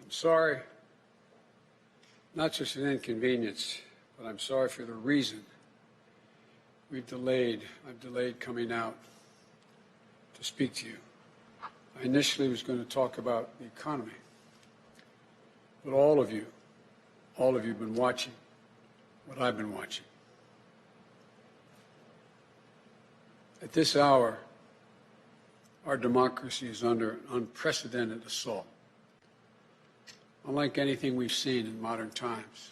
I'm sorry, not just an inconvenience, but I'm sorry for the reason I've delayed coming out to speak to you. I initially was going to talk about the economy, but all of you have been watching what I've been watching. At this hour, our democracy is under an unprecedented assault, unlike anything we've seen in modern times.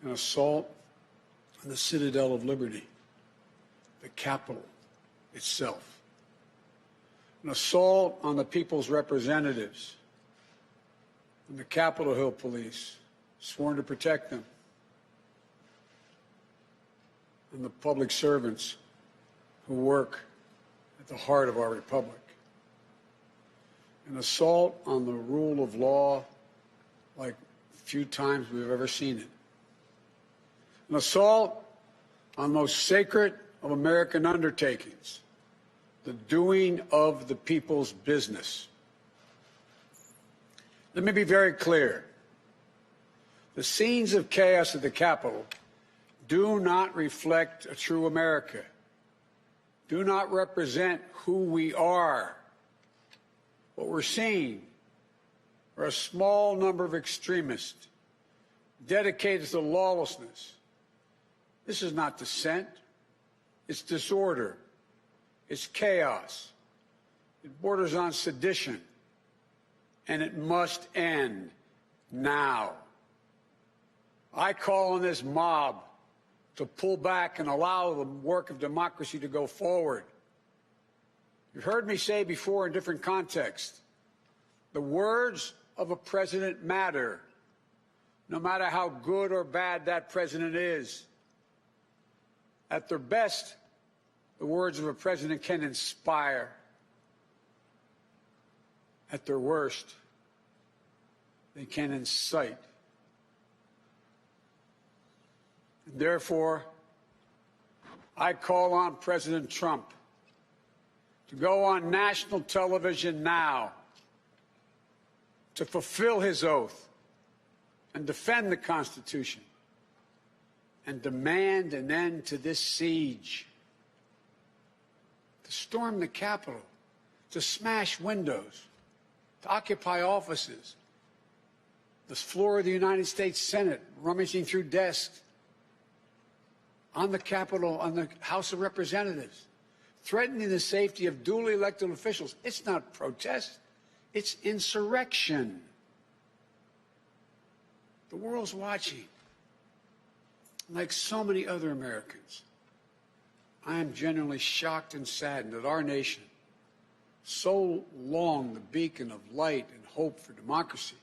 An assault on the citadel of liberty, the Capitol itself. An assault on the people's representatives and the Capitol Hill police, sworn to protect them, and the public servants who work at the heart of our republic. An assault on the rule of law like few times we've ever seen it. An assault on the most sacred of American undertakings, the doing of the people's business. Let me be very clear. The scenes of chaos at the Capitol do not reflect a true America, do not represent who we are. What we're seeing are a small number of extremists dedicated to lawlessness. This is not dissent. It's disorder. It's chaos. It borders on sedition. And it must end now. I call on this mob to pull back and allow the work of democracy to go forward. You've heard me say before in different contexts, the words of a president matter, no matter how good or bad that president is. At their best, the words of a president can inspire. At their worst, they can incite. And therefore, I call on President Trump to go on national television now to fulfill his oath and defend the Constitution and demand an end to this siege, to storm the Capitol, to smash windows, to occupy offices, the floor of the United States Senate, rummaging through desks, on the Capitol, on the House of Representatives, threatening the safety of duly elected officials. It's not protest, it's insurrection. The world's watching. Like so many other Americans, I am genuinely shocked and saddened that our nation, so long the beacon of light and hope for democracy,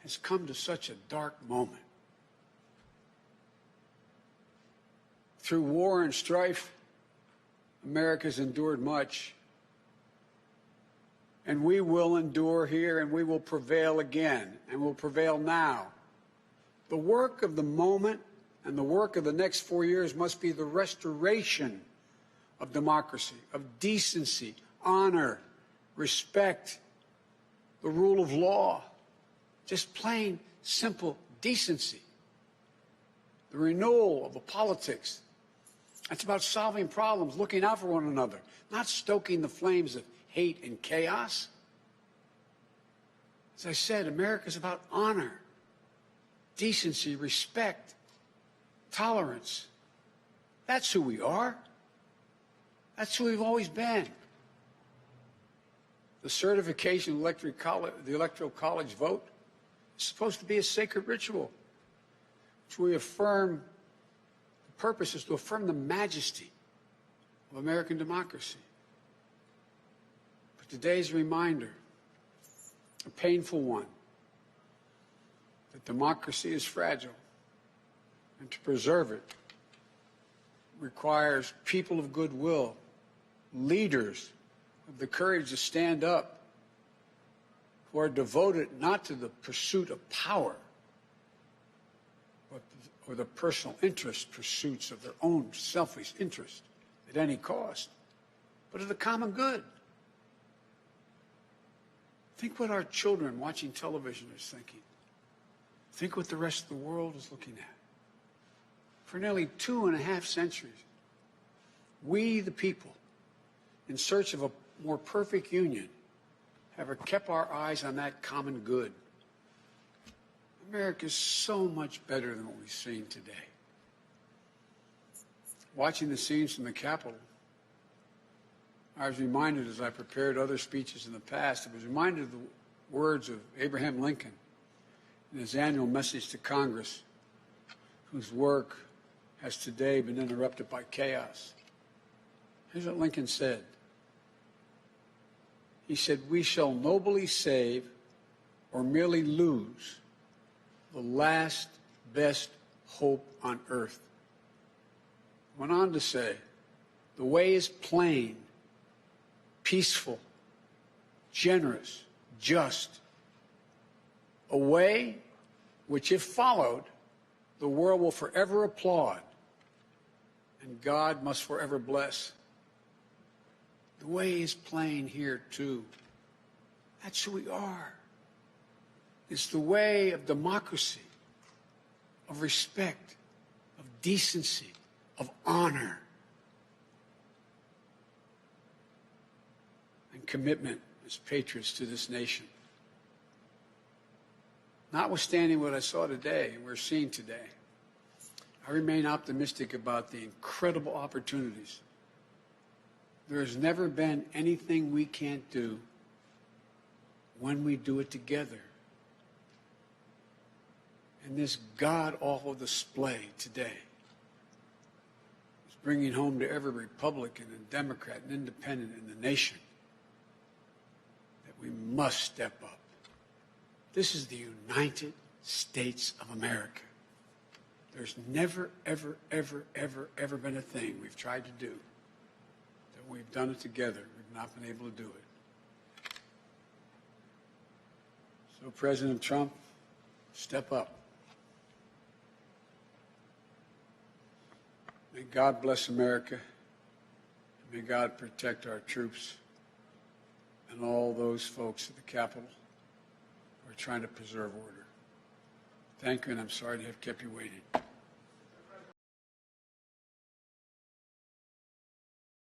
has come to such a dark moment. Through war and strife, America's endured much. And we will endure here, and we will prevail again, and will prevail now. The work of the moment and the work of the next 4 years must be the restoration of democracy, of decency, honor, respect, the rule of law, just plain, simple decency. The renewal of the politics. It's about solving problems, looking out for one another, not stoking the flames of hate and chaos. As I said, America's about honor, decency, respect, tolerance. That's who we are. That's who we've always been. The certification of the Electoral College vote is supposed to be a sacred ritual, which we affirm. The purpose is to affirm the majesty of American democracy. But today's reminder, a painful one, that democracy is fragile, and to preserve it requires people of goodwill, leaders of the courage to stand up, who are devoted not to the pursuit of power, or the personal interest pursuits of their own selfish interest at any cost, but of the common good. Think what our children watching television is thinking. Think what the rest of the world is looking at. For nearly 2.5 centuries, we, the people, in search of a more perfect union, have kept our eyes on that common good. America is so much better than what we've seen today. Watching the scenes from the Capitol, I was reminded, as I prepared other speeches in the past, I was reminded of the words of Abraham Lincoln in his annual message to Congress, whose work has today been interrupted by chaos. Here's what Lincoln said. He said, "We shall nobly save or merely lose the last best hope on earth." Went on to say, "The way is plain, peaceful, generous, just. A way which, if followed, the world will forever applaud and God must forever bless." The way is plain here, too. That's who we are. It's the way of democracy, of respect, of decency, of honor, and commitment as patriots to this nation. Notwithstanding what I saw today and we're seeing today, I remain optimistic about the incredible opportunities. There has never been anything we can't do when we do it together. And this god-awful display today is bringing home to every Republican and Democrat and Independent in the nation that we must step up. This is the United States of America. There's never, ever, ever, ever, ever been a thing we've tried to do that we've done it together. We've not been able to do it. So, President Trump, step up. May God bless America. May God protect our troops and all those folks at the Capitol who are trying to preserve order. Thank you, and I'm sorry to have kept you waiting.